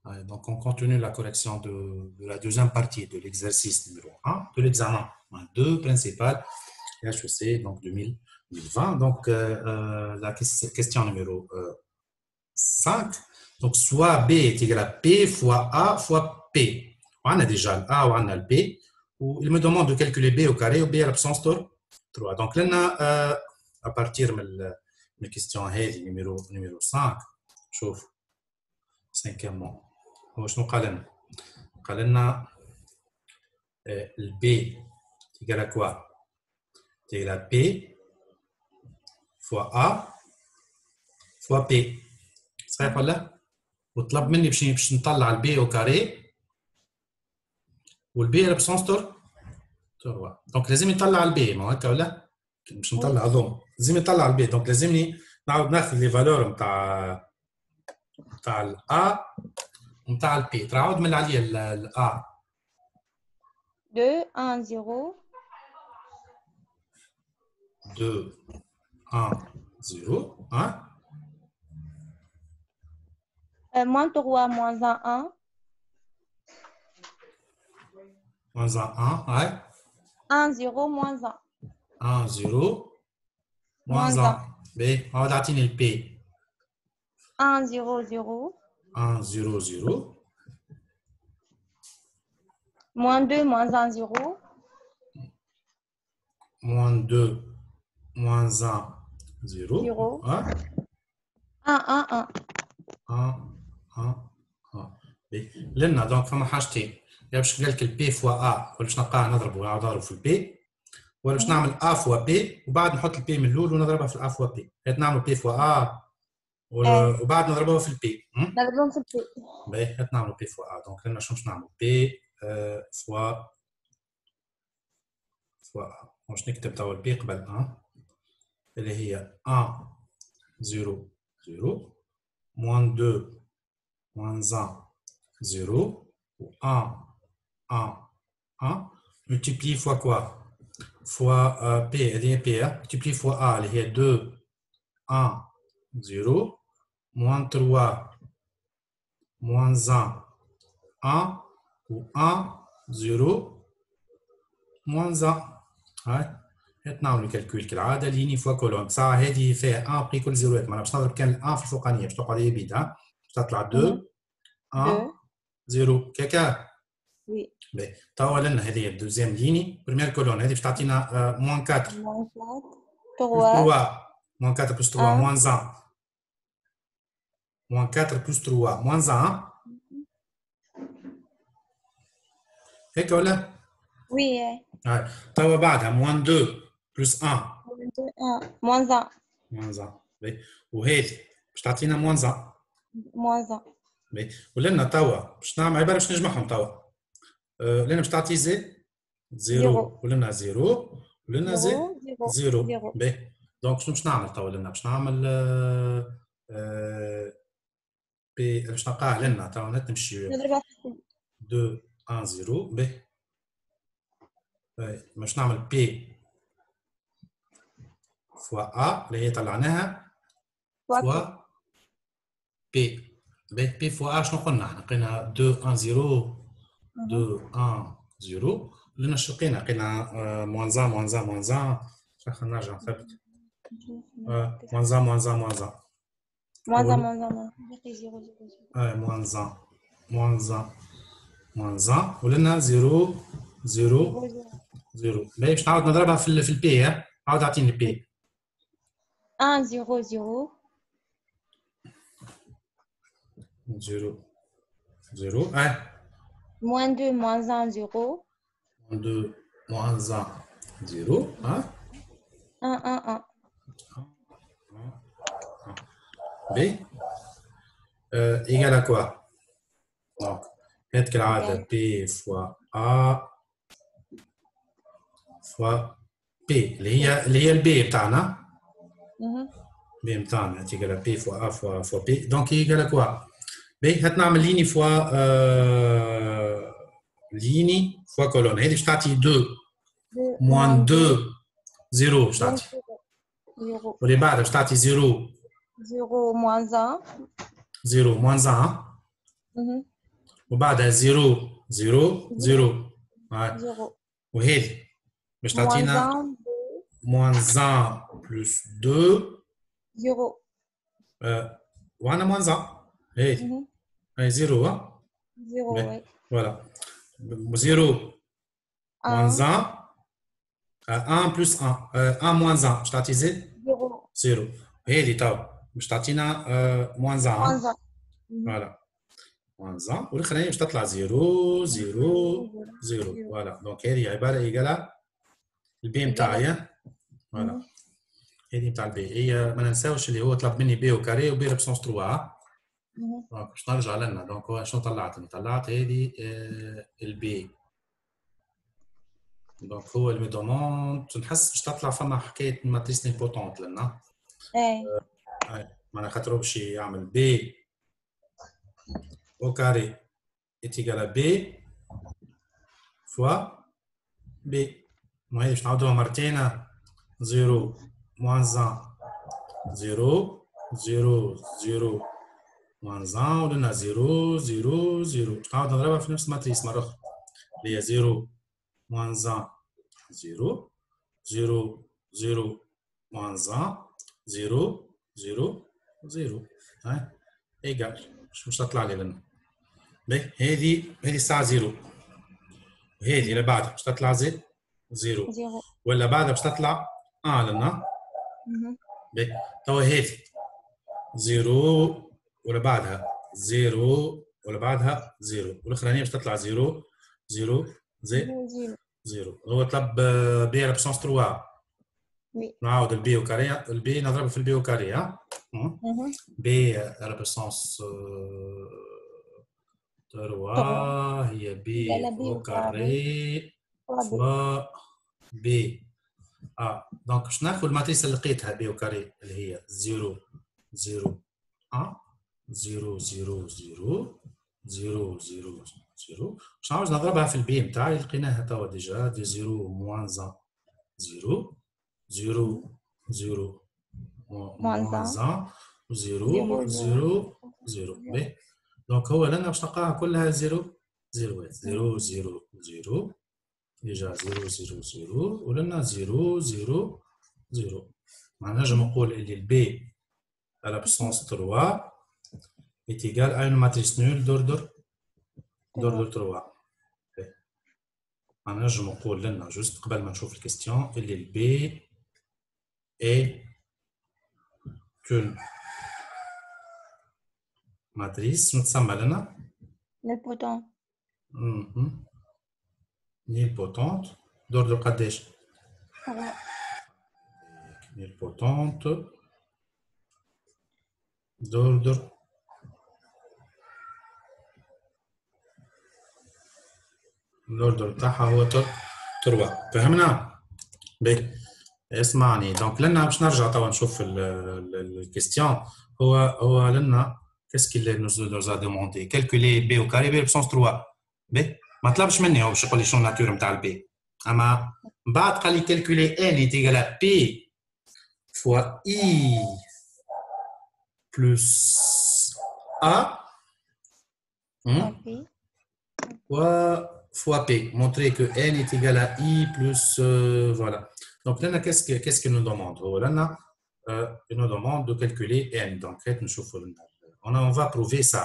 Ouais, donc, on continue la correction de la deuxième partie de l'exercice numéro 1 de l'examen 2 principal HEC donc 2020. Donc, la question numéro 5. Donc, soit B est égal à P fois A fois P. On a déjà le A ou on a le P. Il me demande de calculer B au carré ou B à l'absence de 3. Donc, là, à partir de la question numéro 5, شوف cinquièmement شنو قال لنا؟ قال لنا le B est égal à quoi؟ C'est égal à P fois A fois P. صحيح ولا؟ وطلب مني باش نطلع البي او كاري والبي لابسونس تور 3. دونك لازم يطلع البي ما هكا ولا؟ باش نطلع ضم لازم يطلع البي. دونك لازمني نعاود ناخذ لي فالور نتاع الا ونتاع البي. تعاود من عليا الا 2, 1, 0. 2 1 0 hein? Moins 3, moins 1, 1. Moins 1 ouais. 1, 0, moins 1. 1 0 moins Moins 1 B. عاود اعطيني البي. 1, 0, 0. 1 0 0 Moins 2, moins 1, 0. moins 2 moins 1 0 0. hein? 1, 1, 1. 1 1 1 لنا دونك فما حاجتين. يا باش نلقى البي فوا ا ولا باش نلقاه نضربه ونعاود نضرب في البي ولا باش نعمل ا فوا بي وبعد نحط البي من الاول ونضربها في الا فوا بي. هات نعمل بي فوا ا وبعد نضربوها في البي. نضربهم في البي. باهي هات نعمل بي فوا ا. دونك لنا شنو باش نعمل بي فوا ا. واش نكتب توا البي قبل ا اللي هي 1 0 0 moins 2 moins 1 0 ou 1 1 1 multiplié fois quoi? Fois P, elle est P, multiplié fois A, elle est 2 1 0 moins 3 moins 1 1 ou 1 0 moins 1. هات نعملوا الكالكول كالعاده ليني فوا كولون. ساعه هذه فيها 1 بقي كل زيروات معناها باش نضرب كان 1 في الفوقانيه باش تقعد هي بيد باش تطلع 2 1 0 كاكا. وي باهي توا لنا هذه الدوزيام ليني بريمير كولون هذه باش تعطينا موان 4 3 موان 4 بلس 3 موان 1 موان 4 بلس 3 موان 1 هيك ولا؟ وي توا بعدها موان 2 بلس 1 موان 1 موان 1 باهي وهذه باش تعطينا موان 1 موان 1 باهي ولنا توا باش نعمل عباره باش نجمعهم توا لنا باش تعطي زي 0 ولنا 0 ولنا زي 0 باهي. دونك شنو باش نعمل توا لنا باش نعمل بي باش نلقاه لنا توا نمشي 2 1 0 باهي باش نعمل بي فوا ا اللي هي طلعناها فوا بي باهي بي فوا ا شنو قلنا احنا لقينا 2 1 0 2 1 0 لنا شو لقينا موان 1 موان 1 موان 1 شنو نرجع نثبت موان 1 موان 1 موان 1 موان 1 موان 1 باقي 0 0 موان 1 موان 1 موان 1 ولنا 0 0 0 باهي باش نعاود نضربها في البي. عاود اعطيني البي 1 0 0 0 0 moins 2 moins 1 0 2 moins 1 0 1 1 1 B égale à quoi? Donc, هات كالعادة P fois A fois P اللي هي البي بتاعنا. B بتاعنا égale à P fois A fois P. Donc, égale à quoi? B هات نعمل ليني fois ليني fois colonne. هذه باش تعطي 2 moins 2 0 باش تعطي. واللي بعدها باش تعطي 0 0 moins 1 0 moins 1 وبعدها 0 0 0 0. وهذه باش Moins تعطينا 1, 2, moins 1 plus 2 0. وعندنا moins 1 هذه هاي 0 0, oui. voilà 0 moins 1, 1 1 plus 1 1 moins 1 باش تعطي زيد 0. 0 هذه تو باش تعطينا moins 1 Moins 1. فوالا moins 1 والاخرانيه باش تطلع 0 0 0 فوالا دونك هذه عباره ايجالا البي نتاعي فوالا هذه نتاع البي هي ما ننساوش اللي هو طلب مني بي وكاري وبي ريبسونس 3 دونك باش نرجع لنا دونك هو شنو طلعت؟ طلعت هذه البي دونك هو اللي دوموند نحس باش تطلع فما حكايه ماتريس نيمبوتونت لنا معناها خاطر باش يعمل بي au carré est égal à B fois B. ما هي باش نعاودوها مرتين 0 moins 1 0 0 0 moins 1 ولنا 0 0 0 باش نعاود نضربها في نفس الماتريس مرة أخرى اللي هي 0 moins 1 0 0 0 moins 1 0 0 0 هاي ايجال باش تطلع لي لنا باهي هذه الساعة 0 وهذه اللي بعدها باش تطلع زيد 0 ولا بعدها باش تطلع لنا باهي توا هذه 0 ولا بعدها 0 ولا بعدها 0 والاخرانية باش تطلع 0 0 زائد 0 هو طلب بي على بسونس 3 نعاود البي وكاري البي نضربها في البي وكاري بي على بسونس 3 هي بي au carré fois بي دونك باش ناخذ الماتريس اللي لقيتها بي au carré اللي هي 0 0 1 0 0 0 0 0 0 باش نعاود نضربها في البي نتاعي لقيناها توا ديجا دي 0 موان 1 0 0 0 موان 1 0 0 0 باهي دونك هو لنا باش نلقاها كلها 0 0 0 0 0 ديجا 0 0 0 ولنا 0 0 0 معناها نجم نقول اللي البي على بسونس 3 est égal à une matrice nulle d'ordre 3 معناها نجم نقول لنا جوست قبل ما نشوف الكيستيون اللي البي est une matrice شنو تسمى لنا؟ nilpotente. nilpotente d'ordre قداش؟ nilpotente d'ordre l'ordre تاعها هو 3 فهمنا؟ باهي اسمعني دونك لنا باش نرجع توا نشوف الكيستيون هو لنا qu'est-ce qu'il nous a demandé calculer b au carré b puissance 3 باهي ما طلبش مني هو باش يقول لي شنو الناتور نتاع البي اما من بعد قال لي calculer n est égal à p fois i plus a fois p montrer que n est égal à i plus voilà donc là qu'est-ce qu'il nous demande là il nous demande de calculer n donc on va prouver ça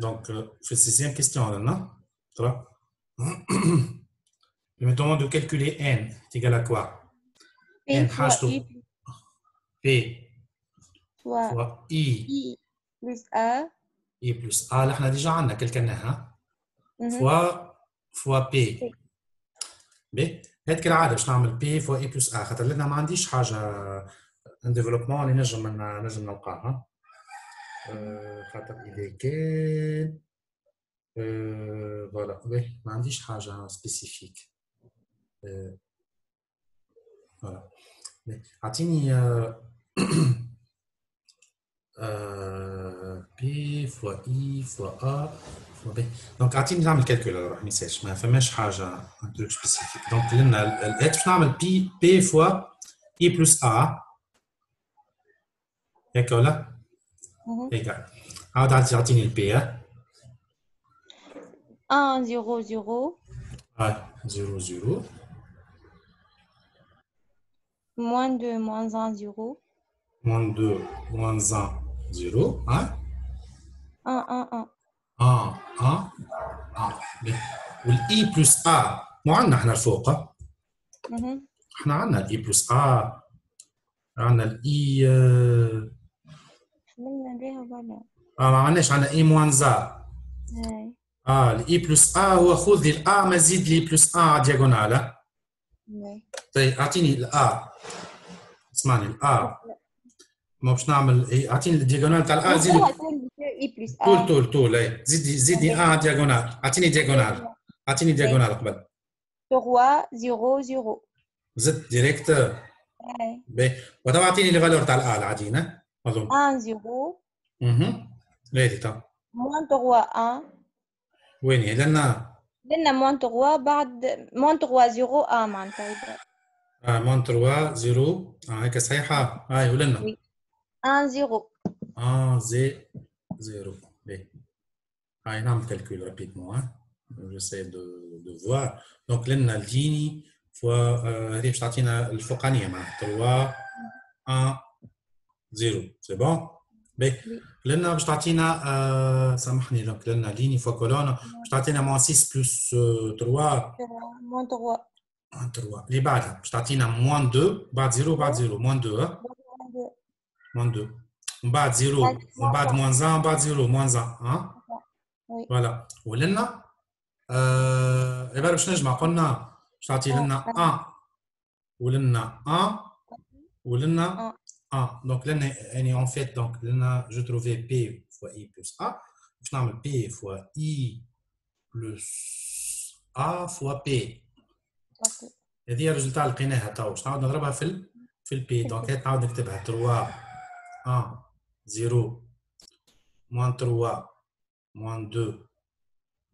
donc في الsixième question là il me demande de calculer n est égal à quoi n حاجته p fois i plus a i plus a اللي احنا ديجا عندنا كلكناها fois p باهي هاد كالعاده باش نعمل بي فوا اي بلس ا خاطر لنا ما عنديش حاجه ان ديفلوبمون اللي نجم نلقاها خاطر اذا كان فوالا باهي ما عنديش حاجه سبيسيفيك فوالا اعطيني بي فوا اي فوا ا دونك اعطيني نعمل كالكول روح ما يسالش ما فماش حاجه ان تروك سبيسيفيك دونك لنا الات باش نعمل بي فوا اي بلس ا هيك ولا égal. عاود تعطيني البي 1 0 0 0 0 moins 2 moins 1 0 moins 2 moins 1 0 1 1 1 1 1 1 والاي بلس ا مو عندنا احنا الفوق احنا عندنا الاي بلس ا عندنا الاي عملنا بيها ولا ما عندناش عندنا اي موان زا الاي بلس ا هو خذ لي الا ما زيد لي بلس ا على دياغونال طيب اعطيني الا اسمعني الا ما باش نعمل اعطيني الدياغونال تاع الا زيد اي بلس ا طول اي زيدني ا على دياغونال اعطيني دياغونال قبل 3 0 0 زدت ديريكت باهي وتوا اعطيني لي فالور تاع الا العاديين اظن 1 0 هذه تو moins 3 1 وين هي لنا moins 3 بعد moins 3 0 1 معناتها moins 3 0 هيك صحيحه هاي ولنا 1 0 زي 0 باهي هاي نعمل كالكول رابيدمون j'essaie de voir donc لنا الجيني فوا هذه باش تعطينا الفوقانيه معناها 3 1 0 سي بون باهي لنا باش تعطينا سامحني دونك لنا ليني فوا كولون باش تعطينا moins 6 بلس 3 moins 3 اللي بعدها باش تعطينا moins 2 بعد 0 بعد 0 moins 2 moins 2 ومن بعد 0 ومن بعد moins 1 ومن بعد 0 moins 1 فوالا ولنا عباره باش نجمع قلنا باش تعطي لنا 1 ولنا 1 ولنا 1 دونك لنا يعني اون فيت دونك لنا جو تروفي بي فوا اي بلس ا باش نعمل بي فوا اي بلس ا فوا بي هذه الريزلتا اللي لقيناها تو باش نعاود نضربها في البي دونك هات نعاود نكتبها 3 1 0 moins 3 moins 2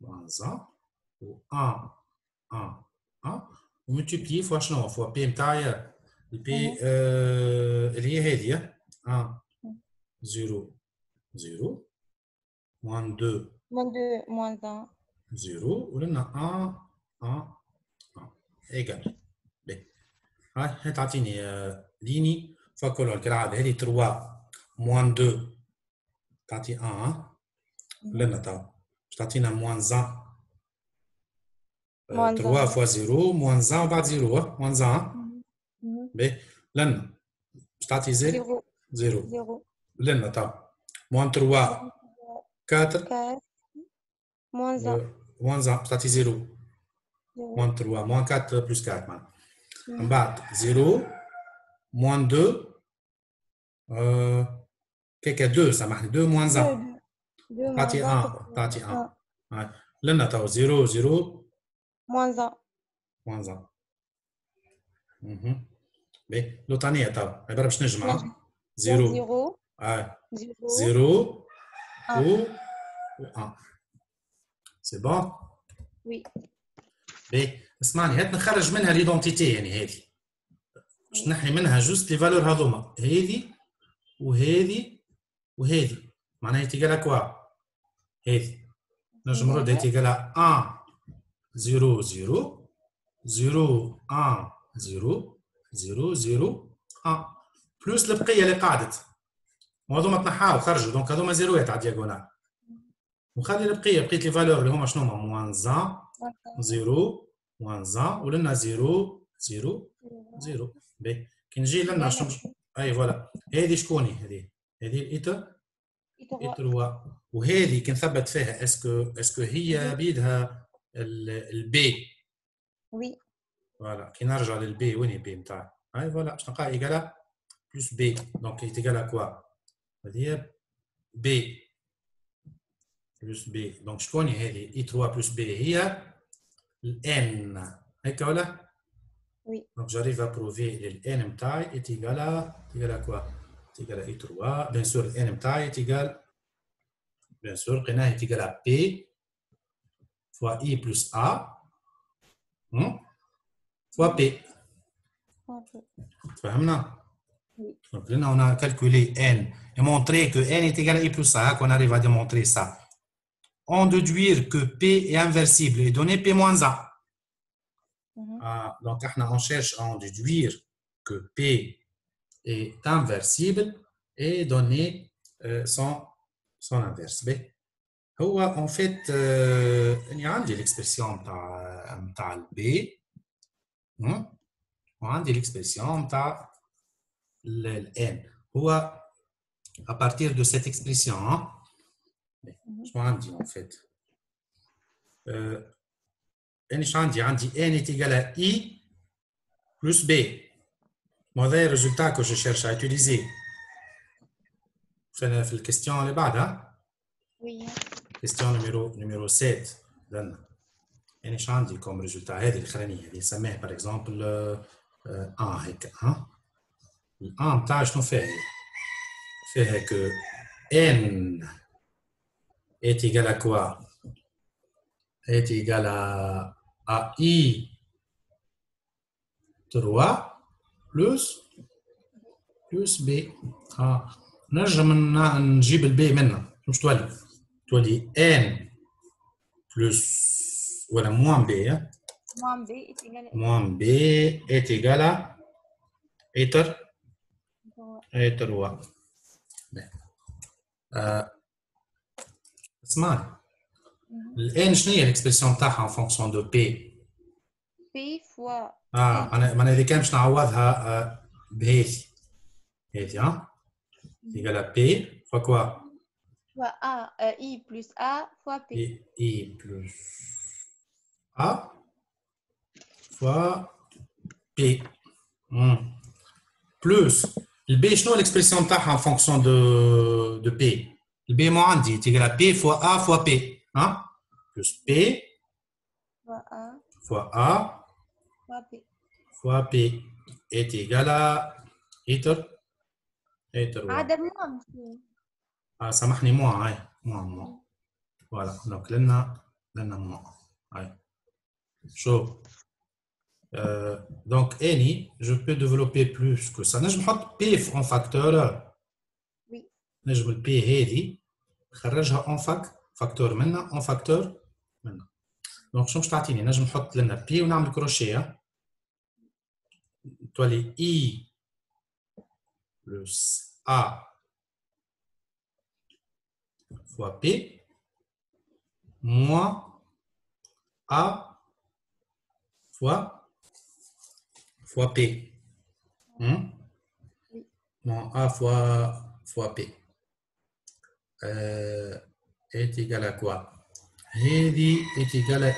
moins 1 و 1 1 1 وملتيبلي فوا شنو فوا بي نتاعي البي اللي هي هذه 1 0 0 moins 2 moins 1 0 ولنا 1 1 1 ايجال باهي هاي تعطيني ليني فوا كولون كالعاده هذه 3 moins 2 تعطي 1 لنا تو باش تعطينا moins 1 3 فوا 0 moins 1 وبعد 0 moins 1 باهي لنا باش تعطي زيد 0 لنا تو moins 3 4 moins 1 moins 1 باش تعطي 0 moins 3 moins 4 plus 4 معناها من بعد 0 moins 2 كيكا 2 سامحني 2 moins 1 تعطي 1 تعطي 1 لنا تو 0 0 moins 1 moins 1 باهي لوطانيه تو عباره باش نجمع 0 0 و 1 سي بون وي باهي اسمعني هات نخرج منها ليدونتيتي يعني هذه باش نحي منها جوست لي فالور هذوما هذه وهذه وهذه معناها تيجي كوا هذه نجم نرد تيجي 1 0 0 0 1 0 0 0 1 بلس البقيه اللي قعدت وهذوما تنحاو خرجوا دونك هذوما زيروات على الدياغونال وخلي البقيه بقيت لي فالور اللي هما شنو هما موان 1 0 موان 1 ولنا 0 0 0 باهي كي نجي لنا شنو اي فوالا هذه شكوني هذه الايتر اي 3 وهذه كي نثبت فيها اسكو هي بيدها البي وي فوالا كي نرجع للبي وين هي بي نتاعي هاي فوالا باش نلقاها ايكالا بلس بي دونك ايكالا كوا هذه هي بي بلس بي دونك شكون هذه اي 3 بلس بي هي الان هيك ولا وي دونك جاريف ا بروفي للان نتاعي ايكالا كوا ايكالا اي 3 بيان سور الان نتاعي ايكال بيان سور لقيناه ايكالا بي فوا اي بلس ا فوا بي فهمنا Donc là, on a calculé n et montré que n est égal à i plus a, qu'on arrive à démontrer ça. On déduire que P est inversible et donner P moins 1. Donc, on cherche à en déduire que P est inversible et donner son inverse. En fait, il y a l'expression de B. On l'expression de N. À partir de cette expression, je m'en en fait. N est égal à I plus B. C'est le résultat que je cherche à utiliser. C'est la question اللي بعدها. Oui. Question numéro 7. يعني ايش عندي comme résultat هذه الاخرانيه اللي نسميها par exemple 1 هيك ال 1 نتاع شنو فيها؟ فيها que n est égal à quoi? Est égal à i 3 plus b. نجم نجيب البي منها مش تولي n plus voilà moins b. Moins b est égal à éter 3. اسمعني الان شنو هي الاكسبرسيون تاعها en fonction de p fois انا اذا كان باش نعوضها بهذه égal à p fois quoi fois a i plus a fois p i plus a fois p plus le b شنو l'expression تاعها en fonction de p le b moi عندي est égal à p fois a fois p plus p fois a fois p est égal à éter عدد moins سامحني moins هاي moins voilà donc لنا moins هاي شوف donc any je peux développer plus que ça نجم نحط p en facteur oui نجم ال p هذه نخرجها en facteur منها en facteur منها donc شنو باش تعطيني نجم نحط لنا p ونعمل كروشيه تولي i plus a fois p moins a fois p. Moins a fois p. Est égal à quoi? هذه est égal à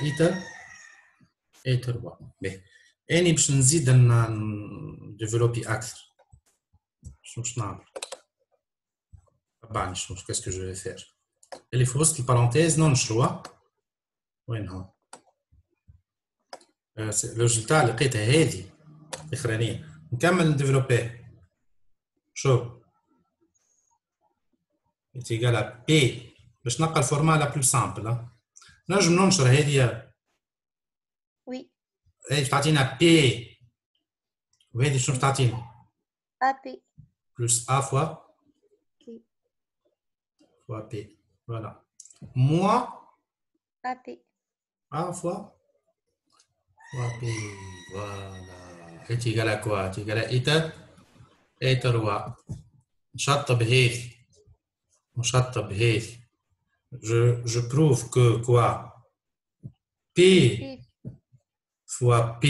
et 3. Mais أنا باش نزيد نديفلوبي أكثر. شنو باش نعمل؟ تبعني شنو qu'est-ce que je vais faire؟ اللي في وسط البارونتيز ننشروها. وين هو؟ الريزلتا اللي لقيتها هذه الاخرانيه نكمل نديفلوبيه شوف انتيغال ا بي باش نلقى الفورما لا بلو سامبل نجم ننشر هذه وي هذه تعطينا بي وهذه شنو تعطينا ا بي بلس ا فوا بي فوالا موا ا بي ا فوا p, voilà. est égal à quoi? Est égal à et 3. نشطب هذه نشطب هذه. Je prouve que quoi? P fois P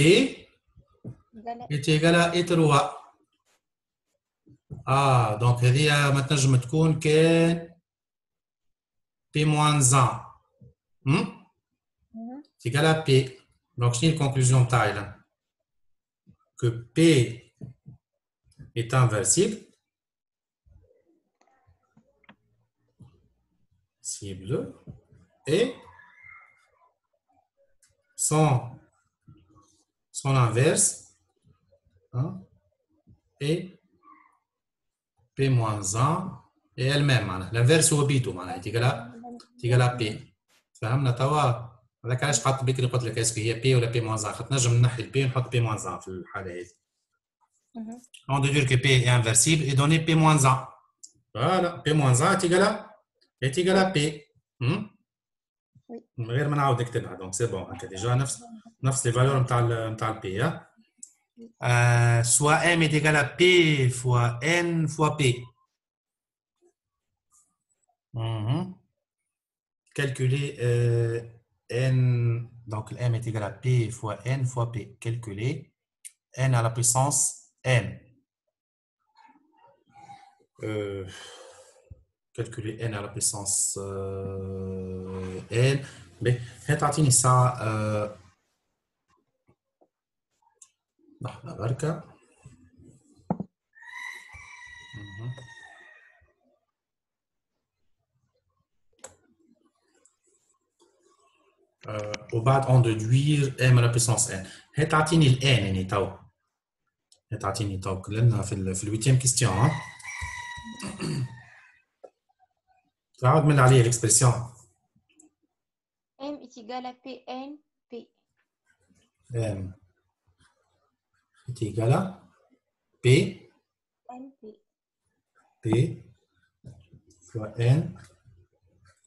est égal à et 3. donc هذه ما تنجم تكون كان P moins 1. C'est égal à P. Donc, c'est une conclusion taille que P est inversible. Cible. Et son inverse est P-1 et elle-même. L'inverse ou B2 est égal à P. فهمنا توا؟ هذاك علاش حط بكري قلت لك اسكو هي بي ولا بي موان 1 خاطر نجم نحي البي ونحط بي موان 1 في الحاله هذه On déduit que P est inversible et donner P moins 1. Voilà, P moins 1 est égal à P. Oui. من غير ما نعاود نكتبها دونك سي بون هكا ديجا نفس لي فالور نتاع البي soit M est égal à P fois N fois P. Calculer N, donc M est égal à P fois N fois P. Calculer N à la puissance N. Calculer N à la puissance N. Mais هتعطيني الساعة لحظة بركة. وبعد on déduire M à la puissance N. هتعطيني ال N يعني تو. هتعطيني تو كلنا في الويتيام كيستيون. تعاود من عليه l'expression. M est égal à Pn P. M est égal à P. NP. P fois N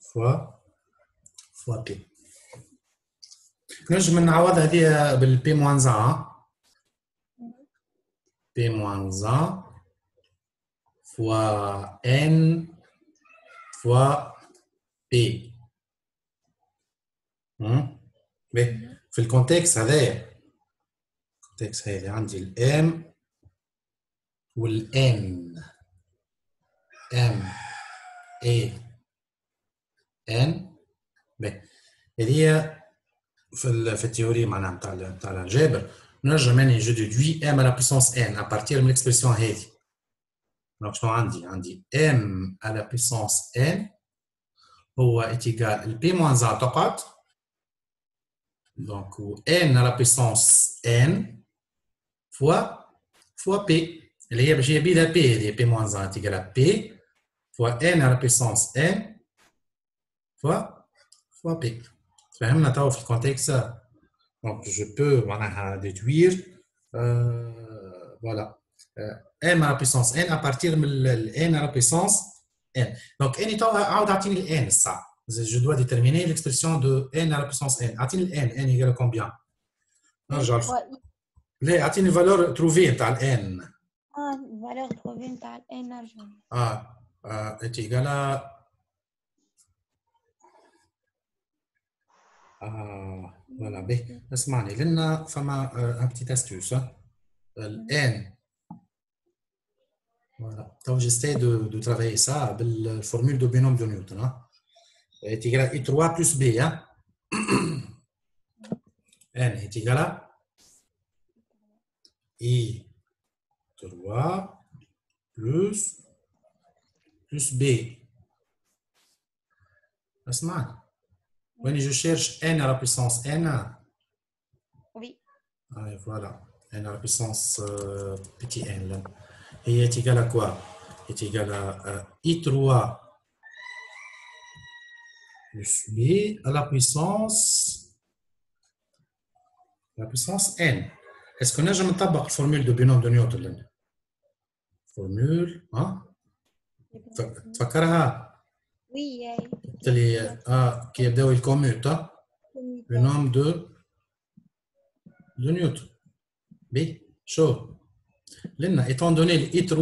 fois P. نجم نعوض هذه بالبي موان 1. P moins 1 fois N fois P. في الكونتكست هذايا الكونتكست هذا عندي ال M وال N. M A N. هذه في التيوري معناها نتاع الجبر نجم اني جو ديدوي M à la puissance N à partir من l'expression هذه. دونك شنو عندي M à la puissance N هو égal ال P moins 1 تقعد. Donc N à la puissance N fois P اللي هي باش يبدا P هذه P moins 1 égal à P fois N à la puissance N fois P. فهمنا توا في الكونتكست. Donc je peux معناها déduire voilà M à la puissance N à partir de N à la puissance N. Donc N est عاود اعطيني ال N الساعة. Je dois déterminer l'expression de N à la puissance N. اعطيني ال N égale à combien؟ نرجع لا اعطيني valeur trouvée نتاع ال N. valeur trouvée نتاع ال N نرجع. est égal à voilà باهي اسمعني لنا فما un petit astuce ال N. Voilà. Donc j'essaie de travailler ça avec la formule de binôme de Newton. Est égal à I3 plus B. N est égal à I3 plus B. اسمعني. Quand je cherche N à la puissance N. Oui. Voilà. N à la puissance petit n. Là. Et est égal à quoi? Est égal à I3 plus B à la puissance n. Est-ce qu'on a jamais نطبق la formule de binôme de Newton? Formule, تفكرها؟ Oui. qui يبداو الكوميوت binôme de Newton. B. شو؟ لأن étant donné le I3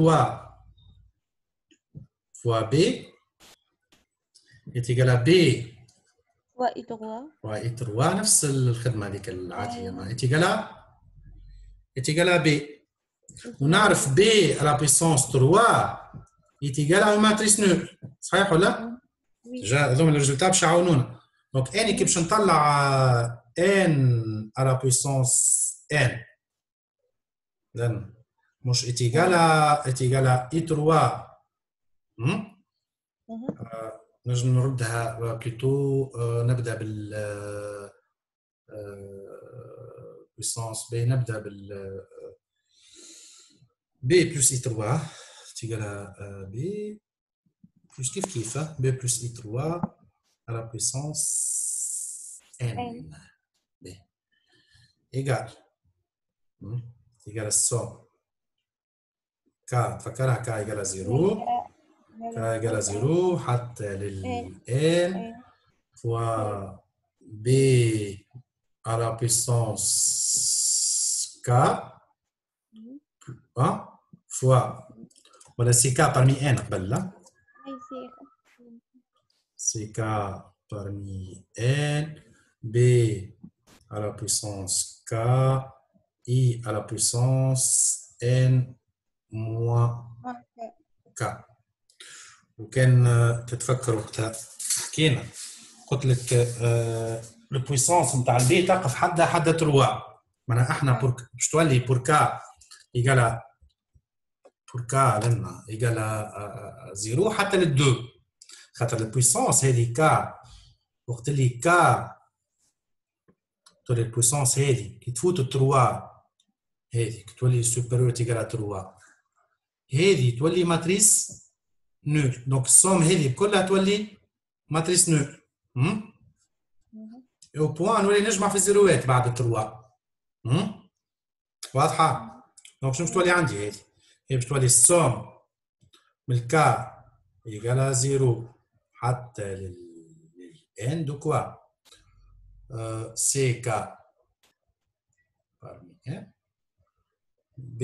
fois B est égal à B fois I3 نفس الخدمة هذيك العادية est égal à B. ونعرف B à la puissance 3 est égal à une matrice nulle. صحيح ولا؟ جا هذوما الريزولتا باش يعاونونا. دونك اني كي باش نطلع n à la puissance n لأن مش est égal à I3 نجم نردها بلوتو نبدا بال puissance B نبدا بال B plus I3 est égal à B plus كيف B plus I3 à la puissance n B égal à ça. K تفكرها K égale à 0 K égale à 0 حتى لل N fois B à la puissance K fois voilà c'est K parmi N قبل لا c'est K parmi N B à la puissance K I à la puissance N moins K وكان تتفكر وقتها حكينا قلت لك البويسونس نتاع البي تقف حدا 3 معناها احنا باش تولي بور كا ايكالا بور كا لنا ايكالا 0 حتى لل 2 خاطر البويسونس هذه كا وقت اللي كا تولي البويسونس هذه كي تفوت 3 هذه تولي سوبيريور ايكالا 3 هذه تولي ماتريس نول دونك السوم هذه كلها تولي ماتريس نول او بوان نولي نجمع في الزيروات بعد 3 واضحه دونك شنو باش تولي عندي هذه هي باش تولي السوم من الكا ايكالا 0 حتى للان دو كوا سي كا parmi n b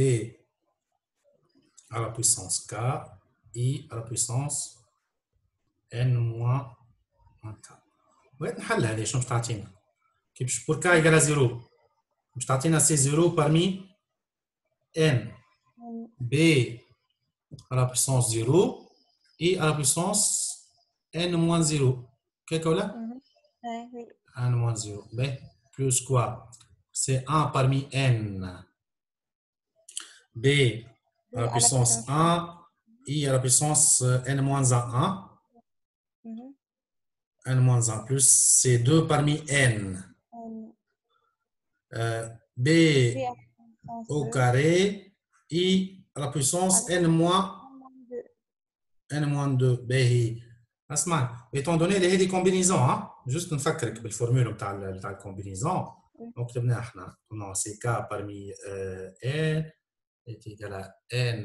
à la puissance k I à la puissance n moins 1k. بغيت نحل هذه شنو باش تعطينا؟ كي باش بور k égale à 0 باش تعطينا سي 0 parmi n b à la puissance 0 I à la puissance n moins 0. كيك ولا؟ n moins 0. Ben, plus quoi? C'est 1 parmi n b à la puissance 1 I à la puissance n-1, n-1 plus C2 parmi n. B au carré I à la puissance n-2. باهي اسمع étant donné اللي هذه combinaison juste نفكرك بالفورمولا نتاع الكومبينيزون دونك كتبناها احنا قلنا سي كا parmi n est égal à n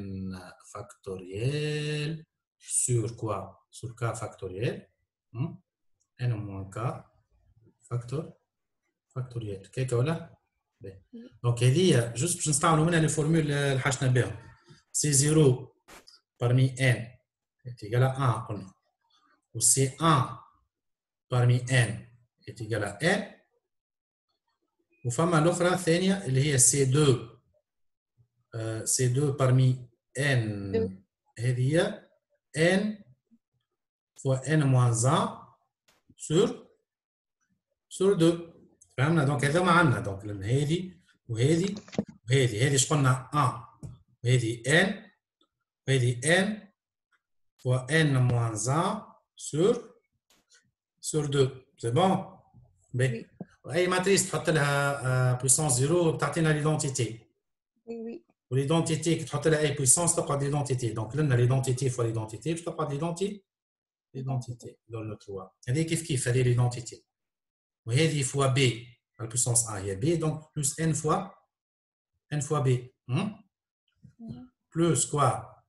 factoriel sur quoi? Sur k factoriel. n moins k factoriel. كيف ولا؟ دونك هذه جوست باش نستعملوا منها الفورمول اللي حشنا بهم. سي 0 parmi n est égal à 1 قلنا. و سي 1 parmi n est égal à n. وفما الأخرى الثانية اللي هي سي 2 C2 parmi n هذه هي n fois n-1 sur 2 فهمنا دونك هذا ما عندنا دونك لأن هذه وهذه وهذه ايش قلنا 1 وهذه n وهذه n fois n-1 sur 2 c'est bon باهي واي ماتريس تحط لها بويسونس 0 بتعطينا ليدونتيتي والidentité qui تحط لها اي puissance تقعد l'identité donc لنا l'identité fois l'identité باش تقعد l'identité dans le 3 هذه كيف هذه l'identité وهذه fois b à la puissance 1 هي b donc plus n fois b plus quoi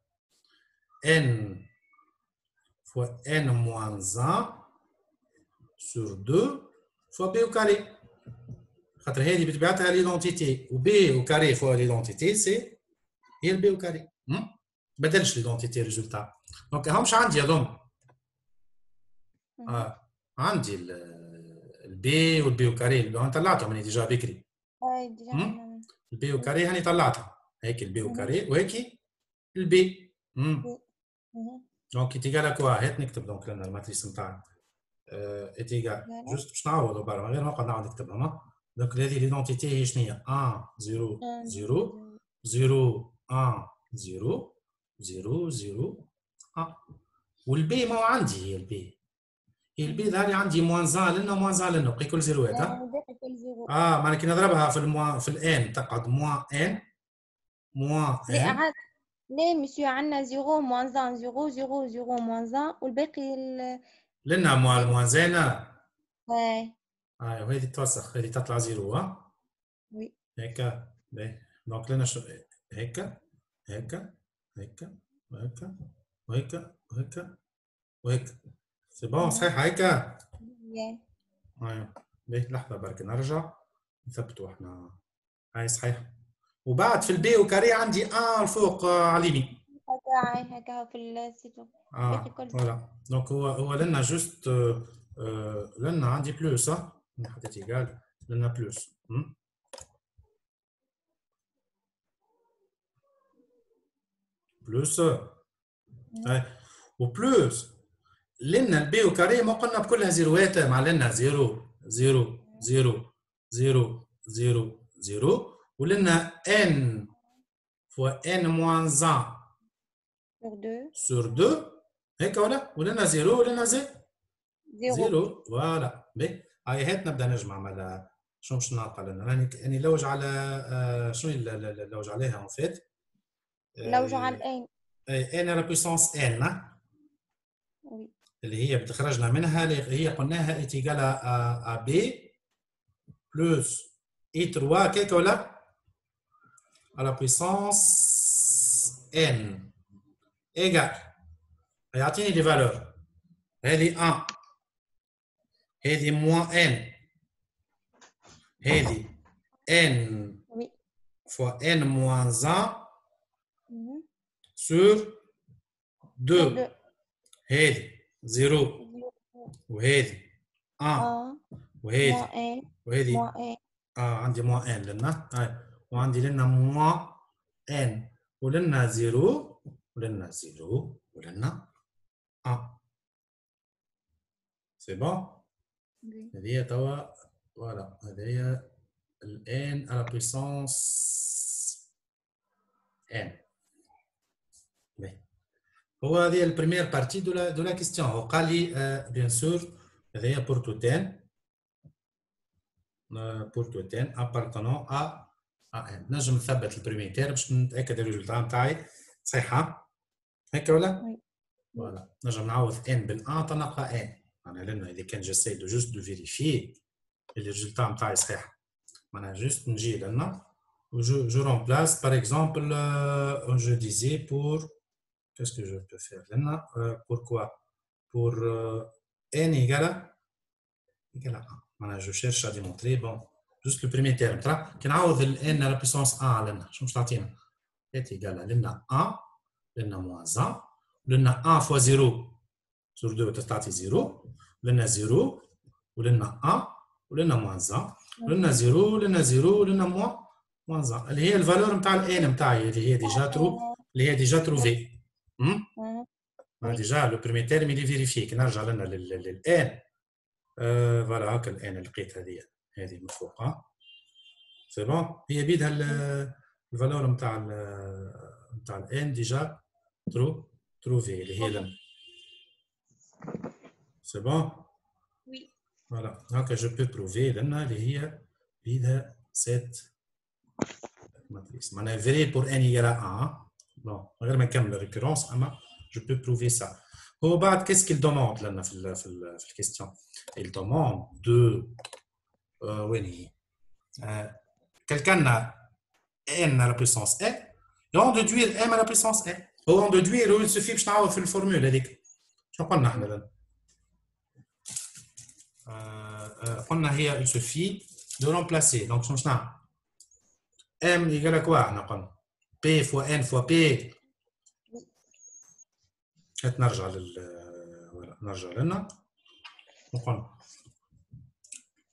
n fois n moins 1 sur 2 fois b au carré خاطر هذه بطبيعتها ليدونتيتي وبي او كاري فوا ليدونتيتي سي هي البي او كاري بدلش ليدونتيتي ريزولتا دونك هاهمش عندي هذوما عندي البي والبي او كاري انا طلعتهم انا ديجا بكري البي او كاري هاني طلعتها هيك البي او كاري وهيك البي دونك تيجا كوا هات نكتب دونك لنا الماتريس نتاعنا تيجا جوست باش نعوضوا برا من غير ما نقعد نعاود نكتبها Donc, l'identité est 1, 0, 0, 0, 1, 0, 0, 0, 1. والبي ما عندي هي البي. هي البي ظهر لي عندي موان 1 لنا موان 1 لنا بقي كل زيروات معناها كي نضربها في الان تقعد موان ان ليه مسيو عندنا 0 موان 1 0 0 0 موان 1 والباقي لنا موان 1 وهذه توسخ هذه تطلع 0 وي هيك باهي دونك لنا هيك هيك وهيك وهيك وهيك وهيك. سي بون صحيح هيك؟ ايوه. باهي لحظة برك نرجع نثبتوا احنا. هاي صحيح. وبعد في البي وكاري عندي ان الفوق على اليمين. هكا في السيتو. فوالا. دونك هو لنا جوست لنا عندي بلوس. حطيت ايكال لنا بلوس. بلوس. وبلوس لنا البي وكاري ما قلنا بكلها زيروات مع لنا 0 0 0 0 0 0 ولنا n fois n moins 1 sur 2 هيك ولنا 0 ولنا 0 فوالا. باهي هاي هات نبدا نجمع مالا شنو باش نعطى لنا. راني لوج على شنو اللوج عليها اون فيت؟ لوج على n n على بويسونس n اللي هي بتخرجنا منها اللي هي قلناها ايت ايكال ا بي بلس اي 3 كيك ولا على بويسونس n ايكال يعطيني لي فالور. هذه 1 هذه موان n هذه n fois n moins 1 sur 2 هذه 0 وهذه 1 وهذه عندي موان n لنا هاي وعندي لنا موان n ولنا 0 ولنا 0 ولنا 1. سي بون. هذه هي توا فوالا. هذه هي n على بويسونس n. هو هذه البريمير بارتي دو لا كيستيون. هو قال لي بيان سور هذه هي بور تو تان ابارتونون ا ان. نجم نثبت البريمير تير باش نتاكد الريزولتا نتاعي صحيحه هيك ولا؟ فوالا. نجم نعوض ان بالان تنلقى ان. معناها لنا اذا كان جيساي دو جوست دو فيريفي الريزولتا نتاعي صحيح معناها جوست نجي لنا و جو remplace par exemple je disais pour qu'est-ce que je peux faire là pour quoi pour n égale à 1 معناها je cherche à démontrer bon juste le premier terme ترى كي نعوض ال n à la puissance 1 لنا شنو باش تعطينا est égal à لنا 1 لنا moins 1 لنا 1 fois 0 sur 2 تعطي 0 لنا 0 ولنا 1 ولنا moins 1 ولنا 0 ولنا 0 ولنا moins 1 اللي هي الفالور نتاع ال n نتاعي اللي هي ديجا تروفي. ديجا لو بريمي تيرم اللي فيريفي كي نرجع لنا لل n فوالا هاكا ال n لقيت هذه من فوق. سي بون. هي بيدها الفالور نتاع ال n ديجا تروفي اللي هي لنا. سي بون. وي فوالا هاكا جو بو بروفي لنا اللي هي بيدها سيت ماتريس معناها فري بور n égale à 1. بون غير ما نكمل الريكورونس اما جو بو بروفي سا. هو بعد كيس كيل دوموند لنا في الكيستيون. il demande de وين هي quelqu'un n à la puissance n et on déduire m à la puissance n. هو on déduire هو يسوفي باش نعوض في الفورمول هذيك. شنو قلنا احنا لنا؟ قلنا هي يسوفي دو رومبلاسي. دونك شنو نعمل؟ m égale à quoi احنا قلنا؟ p fois n fois p. هات نرجع نرجع لنا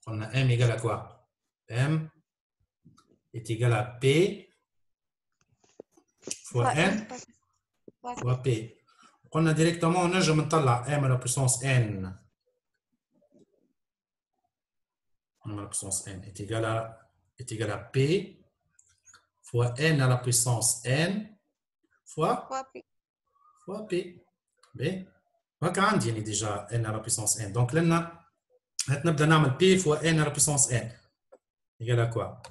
قلنا m égale à quoi? m est égal à p fois n fois p. قلنا ديريكتومون نجم نطلع m à la puissance n. m à la puissance n est égal à p fois n à la puissance n fois p. باهي هكا عندي يعني ديجا n à la puissance n. دونك لنا هات نبدا نعمل p fois n à la puissance n égal à quoi?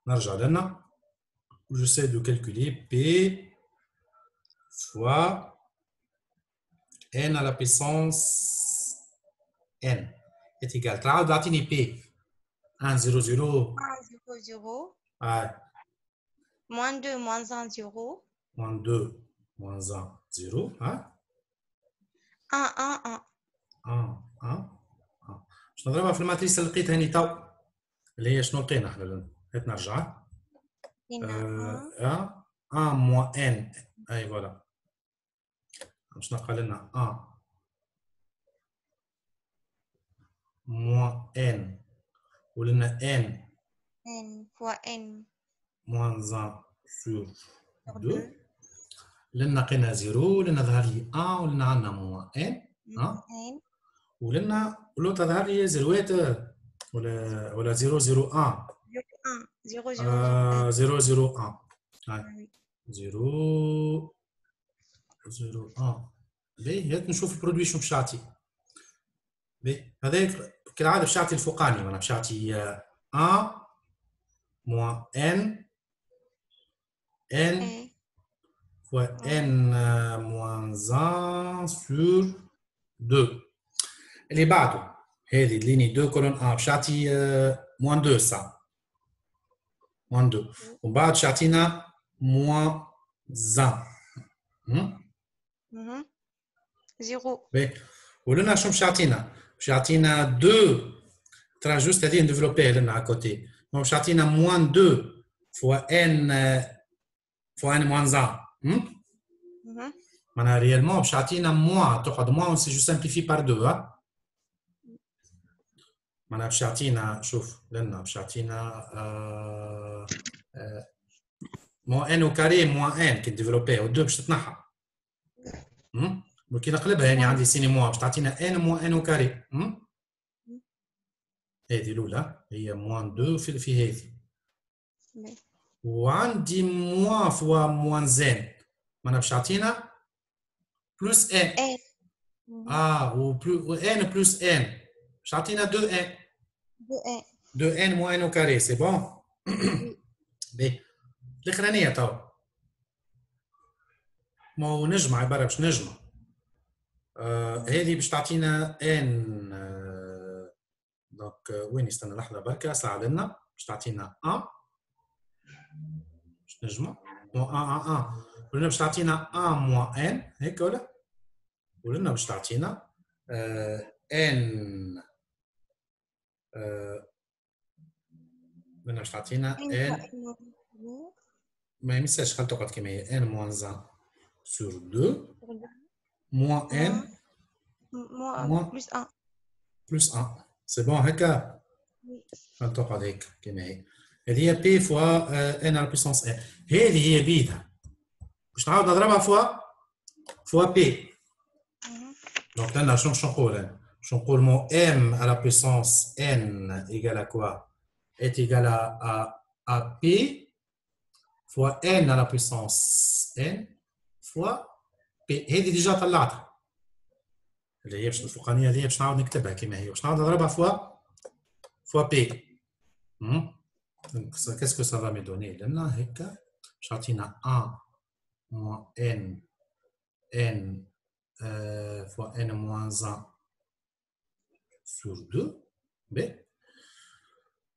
نرجع لنا j'essaie de calculer p fois n à la puissance n est égal. تعاود اعطيني p 1 0 0 1 0 0 moins 2 moins 1 0 moins 2, moins 1, 0. Hein? 1 1 1 1 1 1. باش نضربها في الماتريس اللي لقيتها هاني تو اللي هي شنو لقينا احنا هات نرجع هنا 1 moins n اي فوالا باش نلقى لنا 1 moins n ولنا n n fois n moins 1 sur sur 2 2 لنا لقينا 0 ولنا ظهر لي 1 ولنا عندنا moins n n ولنا l'autre ظهر لي زيروات ولا 0 0 1 1 0 0 0 0 1 1 0 0 1 باهي هات نشوف البرودوي شنو باش يعطي باهي هذاك كالعاده باش يعطي الفوقاني معناها باش يعطي 1 moins n n fois n moins 1 sur 2 اللي بعده هذه الليني 2 كولون 1 باش يعطي moins 2 صح moins 2 ومن بعد باش يعطينا moins 1 0 باهي ولنا شنو باش يعطينا؟ باش يعطينا 2 ترى جوست هذه نديفلوبيها لنا على كوتي باش يعطينا moins 2 fois n moins 1 معناها ريالمون باش يعطينا موان تقعد موان سي جو سامبليفي بار 2 معناها باش يعطينا شوف لنا باش يعطينا موان ان او كاري موان ان كي ديفلوبيها و 2 باش تتنحى كي نقلبها يعني عندي سيني موان باش تعطينا ان موان ان او كاري هذه الاولى هي موان 2 في هذه وعندي موان فوا موان زين معناها باش يعطينا بلس ان و ان بلس ان باش يعطينا 2 ان 2 ان موان او كاري سي بون باهي الاخرانيه تو مو نجمع عباره باش نجمع هذه باش تعطينا ان دونك وين استنى لحظه بركه اسرع لنا باش تعطينا 1 باش نجمع 1 1 1 ولنا باش تعطينا 1 موان ان هيك ولا ولنا باش تعطينا ان ولنا باش تعطينا ان ما يمساش خل تقعد كما هي ان موان 1 sur 2 moins n plus 1 plus 1 c'est bon هكا تقعد هيك كما هي هذه هي بي فوا ان على بيسونس ان هذه هي بيدها باش نعاود نضربها فوا بي دونك لنا شنو نقول انا شنو نقول مو ام على بيسونس ان ايكال ا كوا est égal à p fois n à la puissance n fois p هذه ديجا طلعتها اللي هي باش الفوقانيه هذه باش نعاود نكتبها كما هي باش نعاود نضربها فوا بي qu'est-ce que ça va me donner لنا هكا باش تعطينا 1 moins n fois n moins 1 sur 2 b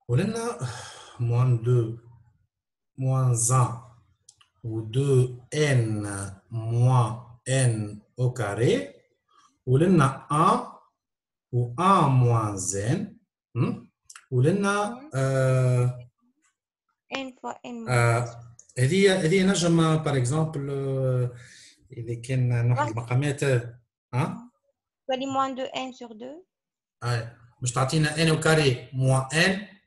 ولنا moins 2 moins 1 ou 2n moins n au carré ولنا 1 و 1 moins n ولنا n fois n هذه نجم باغ اكزومبل اذا كان نحط المقامات تولي moins 2n sur 2 باش تعطينا n au carré moins n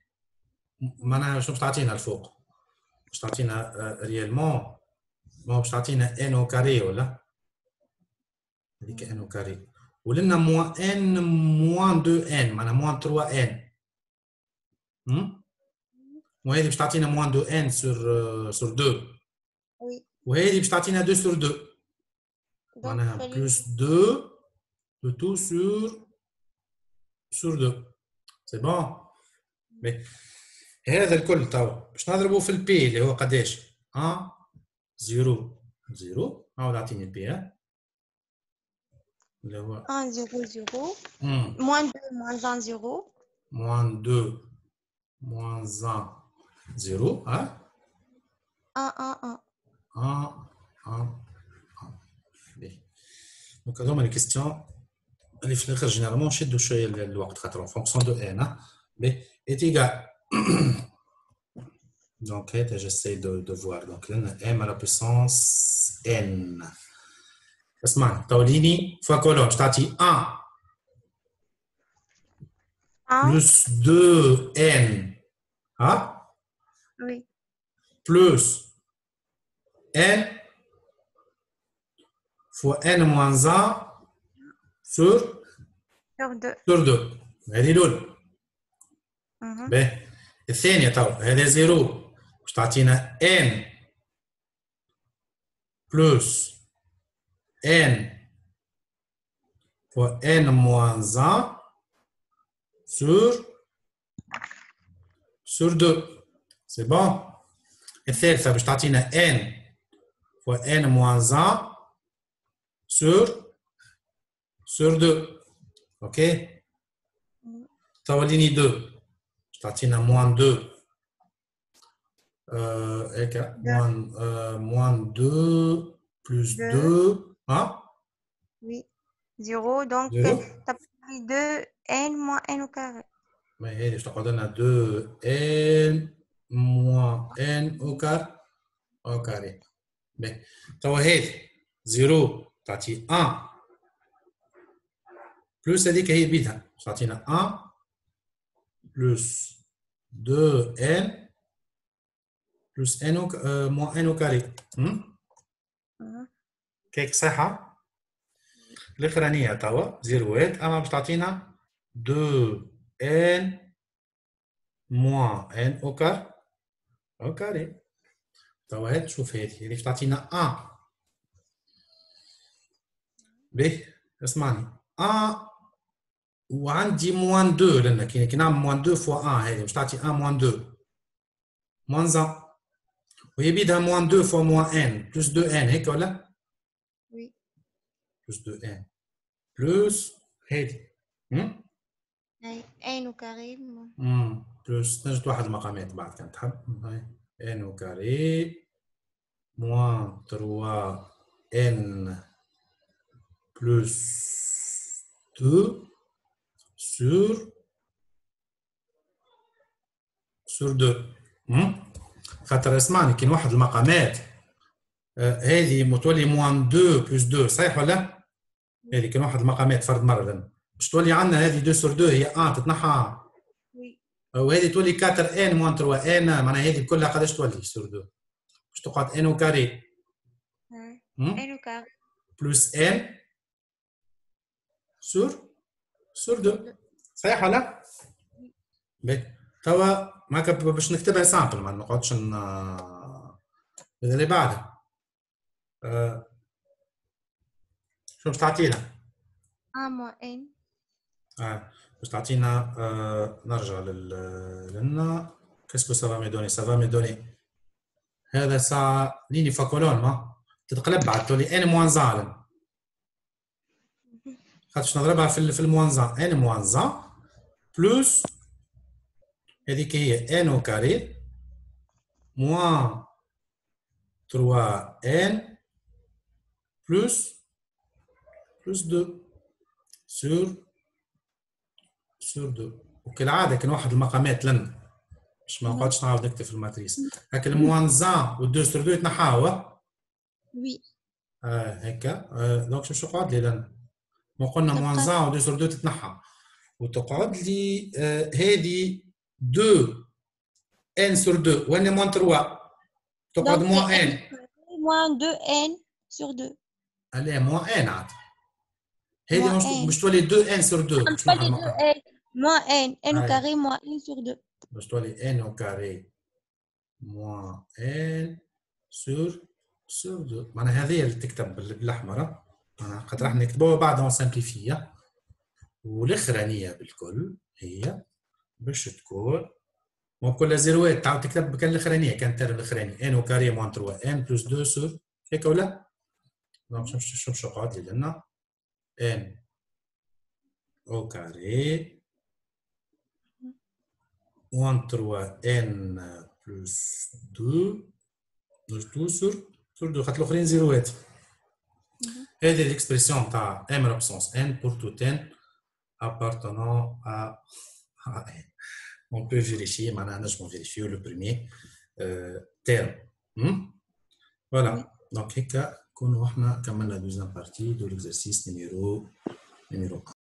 معناها شنو باش تعطينا الفوق باش تعطينا ريالمون باش تعطينا n au carré ولا هذيك n au carré ولنا moins n moins 2n معناها moins 3n وهذه باش تعطينا moins 2n sur 2 وهذه باش تعطينا 2 sur 2 معناها plus 2 de tout sur 2 c'est bon هذا الكل تو باش نضربه في البي اللي هو قداش 1 0 0 عاود اعطيني البي اللي هو 1 0 0 moins 2 moins 1 0 moins 2 moins 1 0 1 1 1 1 1 Donc, alors, les questions, les flèches, généralement, chez deux chez le waqt en fonction de n, b est égal. Donc, j'essaie de voir. Donc, m à la puissance n. اسمعني طوليني fois colonne je t'ai 1 plus 2n hein? Oui. Plus n fois n moins 1 sur 2. sur 2 هذه الأولى. باهي الثانية تو هذا زيرو باش تعطينا n plus n fois n moins 1 sur 2. C'est bon. الثالثة باش تعطينا n fois n moins 1 sur 2. Ok. توليني 2 باش تعطينا moins 2. هيك moins 2 plus 2. Hein? Oui. 0. Donc, tu as pris 2 n moins n au carré. Mais هذه باش تقعد لنا 2n moins n au carré. باهي توا هذه 0 تعطي 1 بلس هذيك هي بيدها تعطينا 1 بلس 2n بلس n moins n au carré. كيك صحة؟ الأخرانية توا زيروات أما باش تعطينا 2n moins n au carré. توا هاد شوف هذه باش تعطينا 1. باهي اسمعني 1 وعندي موان 2 لأن كي نعمل موان 2 فوا 1 هذه باش تعطي 1 موان 2 موان 1 وهي بيدها موان 2 فوا موان ان بلس 2 ان هيك ولا؟ وي بلس 2 ان بلس هذه هاي ان وكاري بلس نجد واحد المقامات بعد كان تحب هاي ان وكاري موان 3 ان بلس 2 sur 2. خاطر اسمعني كاين واحد المقامات هذه متولي موان 2 بلس 2 صحيح ولا؟ هذه كاين واحد المقامات فرد مرة باش تولي عندنا هذه 2 sur 2 هي 1 تتنحى وهذه تولي 4 ان موان 3 ان معناها هذه كلها قداش تولي sur 2 باش تقعد ان وكاري ان وكاري بلس ان sur 2 صحيح ولا؟ باهي توا ماكا باش نكتبها سامبل ما نقعدش اللي بعدها شو باش تعطينا؟ موان ان باش تعطينا نرجع لنا كاسكو سافا ميدوني سافا ميدوني هذا ساعة ليني فاكولون ما تتقلب بعد تولي ان موان زالن خاطرش نضربها في الموانزان ان موانزان بلس هذيك هي ان او كاري موان 3 ان بلس 2 sur 2 وكالعاده كان واحد المقامات لنا باش ما نقعدش نعاود نكتب في الماتريس هكا الموانزان و2 sur 2 يتنحاو وي هكا دونك باش يقعد لي لنا ما قلنا موانزان و2 sur 2 تتنحى وتقعد لي هذه 2 n sur 2 وين موان 3 تقعد موان n موان 2 n sur 2 allez موان n عاد هذه باش تولي 2 n sur 2 باش تولي 2 n موان n au carré موان n sur 2 باش تولي n au carré موان n sur 2 معناها هذه اللي تكتب بالاحمر معناها خاطر راح نكتبوها بعد اون سامبليفيا والاخرانيه بالكل هي باش تكون كلها زيروات تعاود تكتب كان الاخرانيه كان الترم الاخراني ان او كاري موان 3 ان بلس 2 سور هيك ولا؟ دونك شوف قعد لي لنا ان او كاري موان 3 ان بلس 2 سور surtout خاطر الاخرين زيروات. Mhm. هذه l'expression تاع m absence n pour tout n appartenant à n. On peut vérifier, maintenant je vais vérifier le premier terme. Voilà. Oui. Donc, هيك كنا احنا كملنا la deuxième partie de l'exercice numéro 1.